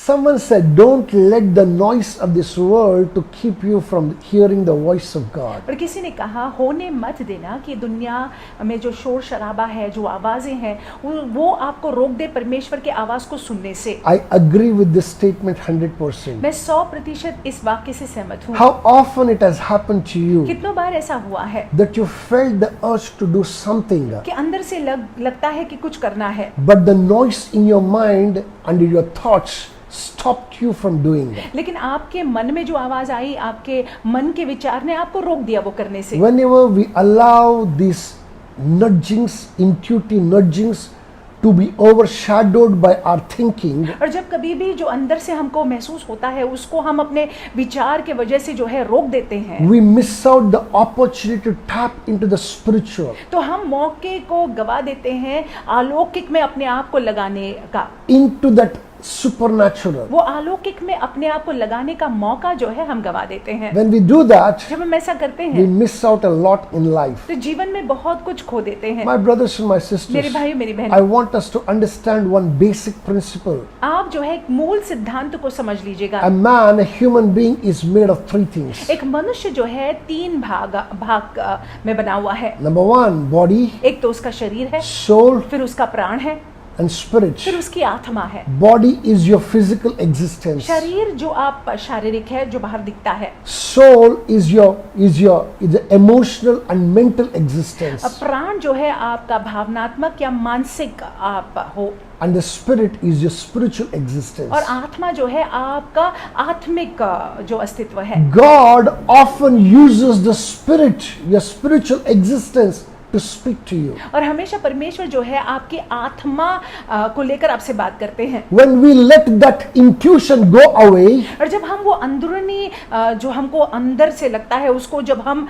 Someone said, don't let the noise of this world to keep you from hearing the voice of God. और किसी ने कहा होने मत देना कि दुनिया में जो शोर शराबा है, जो आवाजें हैं, वो आपको रोक दे परमेश्वर की आवाज को सुनने से। I agree with this statement 100%. मैं 100% इस वाक्य से सहमत हूँ। How often it has happened to you कितनों बार ऐसा हुआ है that you felt the urge to do something, कि अंदर से लगता है कि कुछ करना है, but the noise in your mind and your thoughts stopped you from doing it. लेकिन आपके मन में जो आवाज आई, आपके मन के विचार ने आपको रोक दिया वो करने से। Whenever we allow these nudgings, intuitive nudgings, to be overshadowed by our thinking, और जब कभी भी जो अंदर से हमको महसूस होता है उसको हम अपने विचार के वजह से जो है रोक देते हैं, we miss out the opportunity to tap into the spiritual, तो हम मौके को गवा देते हैं अलौकिक में अपने आप को लगाने का, into that supernatural. वो अलौकिक में अपने आप को लगाने का मौका जो है हम गवा देते हैं। When we do that, जब हम ऐसा करते we हैं miss out a lot in life. तो जीवन में बहुत कुछ खो देते हैं। My brothers and my मेरे sisters, भाई मेरी I बहन, want us to understand one basic principle. आप जो है एक मूल सिद्धांत को समझ लीजिएगा। A man, a human being, is made of three things. एक मनुष्य जो है 3 भाग में बना हुआ है। Number one, body, एक तो उसका शरीर है, soul, फिर उसका प्राण है, and spirit. फिर उसकी आत्मा है। Body is your physical existence. शरीर जो आप शारीरिक है, जो बाहर दिखता है। Soul is the emotional and mental existence. अब प्राण जो है आपका भावनात्मक या मानसिक आप हो, And the spirit is your spiritual existence. और आत्मा जो है आपका आत्मिक जो अस्तित्व है। God often uses the spirit, your spiritual existence, to speak to you. और हमेशा परमेश्वर जो है आपकी आत्मा को लेकर आपसे बात करते हैं। When we let that intuition go away, और जब हम वो अंदरूनी जो हमको अंदर से लगता है उसको जब हम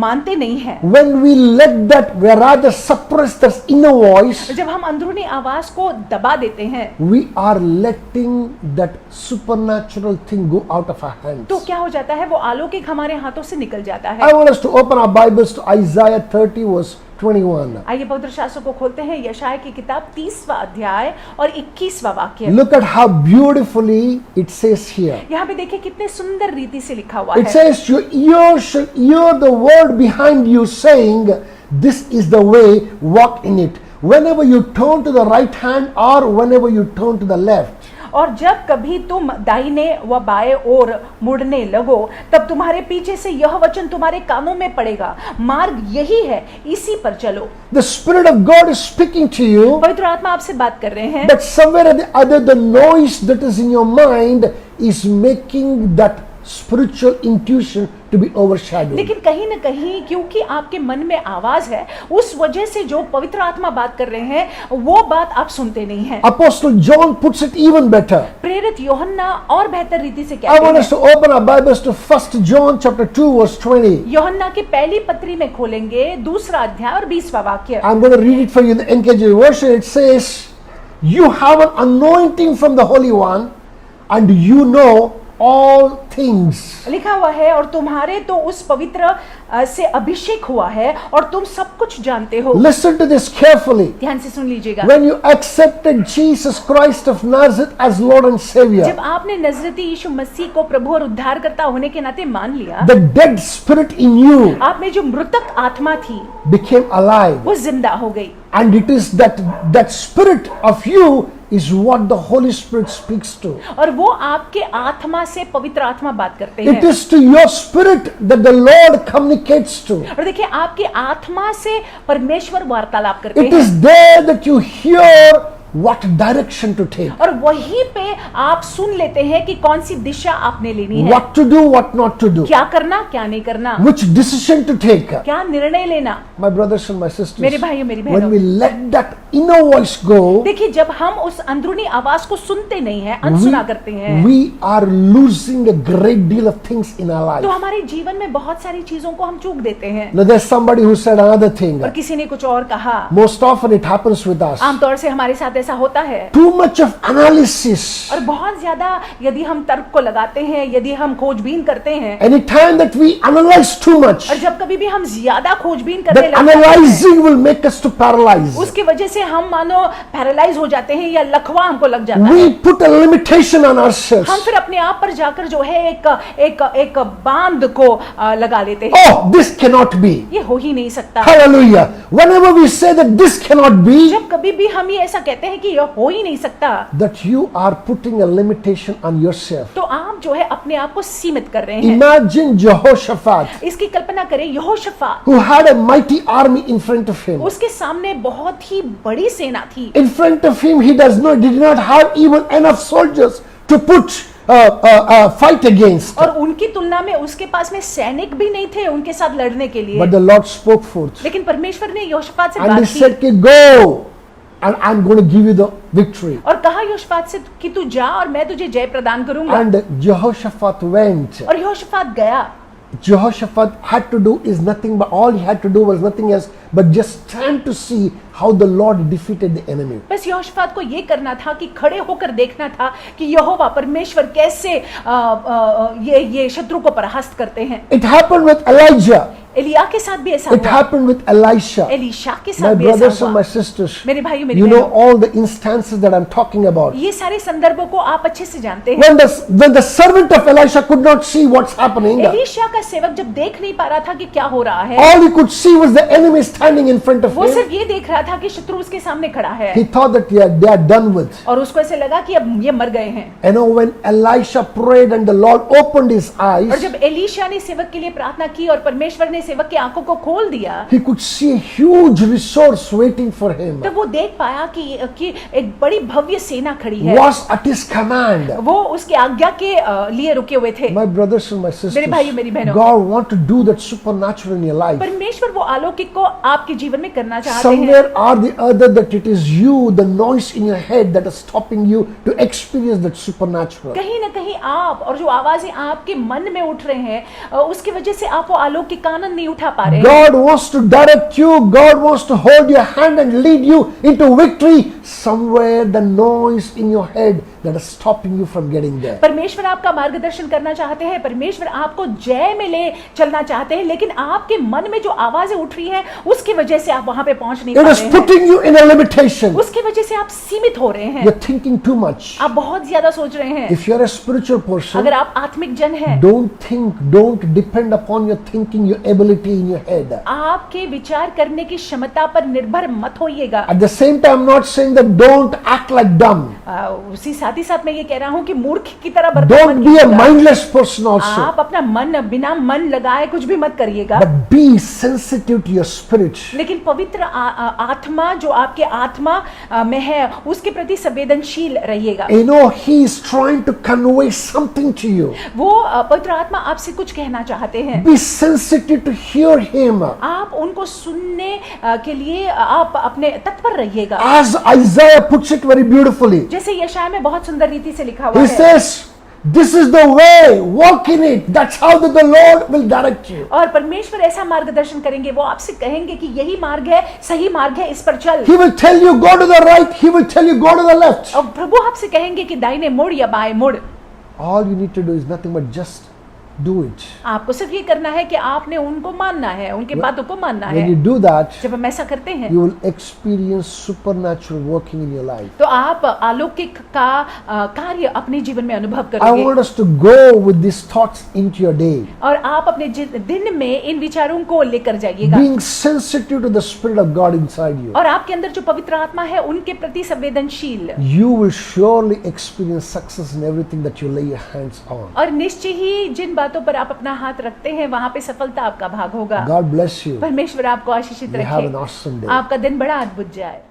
मानते नहीं हैं, when we let that, we rather suppress that inner voice, जब हम अंदरूनी आवाज को दबा देते हैं, we are letting that supernatural thing go out of our hands. तो क्या हो जाता है, वो अलौकिक हमारे हाथों से निकल जाता है। I want us to open our Bibles to Isaiah 30 verse 21. आइए पवित्र शास्त्र को खोलते हैं, यशायाह की किताब 30वां अध्याय और 21वां वाक्य। Look at how beautifully it says here. यहाँ पे देखिए कितने सुंदर रीति से लिखा हुआ It है। says, your ears shall hear the word behind you saying, this is the way, walk in it. Whenever you turn to the right hand or whenever you turn to the left. और जब कभी तुम दाहिने व बाएं ओर मुड़ने लगो, तब तुम्हारे पीछे से यह वचन तुम्हारे कानों में पड़ेगा, मार्ग यही है, इसी पर चलो। The Spirit of God is speaking to you. पवित्र आत्मा आपसे बात कर रहे हैं। That somewhere or the other, the noise that is in your mind is making that spiritual intuition to be overshadowed. लेकिन कहीं न कहीं क्योंकि आपके मन में आवाज है, उस वजह से जो पवित्र आत्मा बात कर रहे हैं वो बात आप सुनते नहीं हैं। Apostle John puts it even better. प्रेरित यूहन्ना और बेहतर रीति से I कहते want हैं। us to open our Bibles to 1 John chapter 2 verse 20. यूहन्ना की पहली पत्री में खोलेंगे 2वां अध्याय और 20वां वाक्य। I'm going to read it for you in the NKJV version. It says, you have an anointing from the Holy One and you know all things. लिखा हुआ है, और तुम्हारे तो उस पवित्र से अभिषेक हुआ है और तुम सब कुछ जानते हो। Listen to this carefully. ध्यान से सुन लीजिएगा। When you accepted Jesus Christ of Nazareth as Lord and Savior, जब आपने नजरती यीशु मसीह को प्रभु और उद्धारकर्ता होने के नाते मान लिया, the dead spirit in you आप में जो मृतक आत्मा थी became alive. वो जिंदा हो गई। And it is that spirit of you is what the Holy Spirit speaks to. और वो आपके आत्मा से पवित्र आत्मा बात करते It हैं। is to your spirit that the Lord communicates to. और देखिए आपकी आत्मा से परमेश्वर वार्तालाप करते It हैं, is there that you hear what direction to take, और वहीं पे आप सुन लेते हैं कि कौन सी दिशा आपने लेनी है, what to do, what not to do, क्या करना क्या नहीं करना, which decision to take. क्या निर्णय लेना। My brothers and my sisters, मेरे भाइयों मेरी when बहनों, we let that inner voice go, देखिए जब हम उस अंदरूनी आवाज को सुनते नहीं हैं, अनसुना करते हैं, we are losing a great deal of things in our तो life. हमारे जीवन में बहुत सारी चीजों को हम चूक देते हैं। Now there's somebody who said another thing. और किसी ने कुछ और कहा। Most often it happens with us. आमतौर से हमारे साथ ऐसा होता है, too much of analysis, और बहुत ज्यादा यदि हम तर्क को लगाते हैं, यदि हम खोजबीन करते हैं, anytime that we analyze too much, और जब कभी भी हम ज्यादा खोजबीन करने that लगते हैं, analyzing will make us to paralyze. उसकी वजह से हम मानो पैरालाइज हो जाते हैं या लकवा हमको लग जाता है। We put a limitation on ourselves. हम फिर अपने आप पर जाकर जो है एक बांध को लगा लेते हैं। Oh, this cannot be. ये हो ही नहीं सकता। Hallelujah. Whenever we say that this cannot be, जब कभी भी हम ये ऐसा कहते हैं कि यह हो ही नहीं सकता, that you are putting a limitation on yourself. तो आप जो है अपने आप को सीमित कर रहे हैं। Imagine Jehoshaphat, इसकी कल्पना करें, यहोशाफात, who had a mighty army in front of him. उसके सामने बहुत ही बड़ी सेना थी। In front of him, he did not have even enough soldiers to put fight against. और उनकी तुलना में उसके पास में सैनिक भी नहीं थे उनके साथ लड़ने के लिए। But the Lord spoke forth, लेकिन परमेश्वर ने यहोशाफात से and बात he की said, "Okay, go, and I'm going to give you the victory." और कहा यहोशाफात से कि तू जा और मैं तुझे जय प्रदान करूंगा। And Jehoshaphat went. और यहोशाफात गया। Jehoshaphat had to do is nothing, but all he had to do was nothing else but just stand to see how the Lord defeated the enemy. बस यहोशाफात को ये करना था कि खड़े होकर देखना था कि यहोवा परमेश्वर कैसे ये शत्रु को परास्त करते हैं। It happened with Elijah. Elia के साथ भी ऐसा It हुआ। happened with Elisha. एलीशा के My साथ भी brothers ऐसा and my हुआ। sisters, मेरे भाइयों मेरी you know बहनों, all the instances that I'm talking about. ये सारे संदर्भों को आप अच्छे से जानते हैं। When the servant of Elisha could not see what's happening, Elisha का सेवक जब देख नहीं पा रहा था कि क्या हो रहा है, all he could see was the enemy standing in front of वो him. सिर्फ ये देख रहा था कि शत्रु उसके सामने खड़ा है, He thought that they are done with. और उसको ऐसे लगा कि अब ये मर गए हैं। You know, when Elisha prayed and the Lord opened his और eyes, जब एलीशा ने सेवक के लिए प्रार्थना की और परमेश्वर ने सेवक की आंखों को खोल दिया, he could see a huge resource waiting for him. तब वो देख पाया कि एक बड़ी भव्य सेना खड़ी है, Was at his command. वो उसके आज्ञा के लिए रुके हुए थे। My brothers and my sisters, मेरे भाइयों मेरी बहनों, God want to do that supernatural in your life. परमेश्वर वो अलौकिक को आपके जीवन में करना चाहते हैं। Somewhere or the other, that it is you, the noise in your head, that is stopping you to experience that supernatural. कहीं ना कहीं आप और जो आवाजें आपके मन में उठ रहे हैं, उसकी वजह से आप वो अलौकिक आनंद नहीं उठा पा रहे हैं। God wants to direct you. God wants to hold your hand and lead you into victory. Somewhere the noise in your head that is stopping you from getting there. परमेश्वर आपका मार्गदर्शन करना चाहते हैं, परमेश्वर आपको जय में ले चलना चाहते हैं, लेकिन आपके मन में जो आवाजें उठ रही हैं उसकी वजह से आप वहां पे पहुंच नहीं पा It रहे is हैं। putting you in a limitation. उसकी वजह से आप सीमित हो रहे हैं, You're thinking too much. आप बहुत ज्यादा सोच रहे हैं। If you're a spiritual person, अगर आप आत्मिक जन हैं, don't depend upon your thinking, your ability in your head. आपके विचार करने की क्षमता पर निर्भर मत होइएगा। At the same time, I'm not saying that don't act like dumb. उसी साथ ही साथ मैं ये कह रहा हूँ कि मूर्ख की तरह बर्ताव Don't मत be a कीजिएगा। mindless person also. आप अपना मन बिना मन लगाए कुछ भी मत करिएगा, But be sensitive to your spirit. लेकिन पवित्र आत्मा जो आपके आत्मा में है उसके प्रति संवेदनशील रहिएगा। You know, he is trying to convey something to you. वो पवित्र आत्मा आपसे कुछ कहना चाहते हैं। Be sensitive to hear him. आप उनको सुनने के लिए आप अपने तत्पर रहिएगा। As Isaiah puts it very beautifully, जैसे यशायाह में बहुत सुंदर रीति से लिखा हुआ he है, says, "This is the way, walk in it." That's how the Lord will direct you. और परमेश्वर ऐसा मार्गदर्शन करेंगे, वो आपसे कहेंगे कि यही मार्ग है, सही मार्ग है, इस पर चल। He will tell you go to the right, he will tell you go to the left. और प्रभु आपसे कहेंगे कि दाहिने मुड़ या बाएं मुड़। All you need to do is nothing but just do it. आपको सिर्फ ये करना है कि आपने उनको मानना है, उनकी बातों को मानना When है। you do that, जब हम ऐसा करते हैं you will experience supernatural working in your life. तो आप अलौकिक का कार्य अपने जीवन में अनुभव I करेंगे, want us to go with these thoughts into your day, और आप अपने दिन में इन विचारों को लेकर जाइएगा, being sensitive to the Spirit of God inside you. और आपके अंदर जो पवित्र आत्मा है उनके प्रति संवेदनशील, You will surely experience success in everything that you lay your hands on. और निश्चय ही जिन बातों पर आप अपना हाथ रखते हैं वहां पे सफलता आपका भाग होगा। God bless you. परमेश्वर आपको आशीषित You have an रखे, awesome day. आपका दिन बड़ा अद्भुत जाए।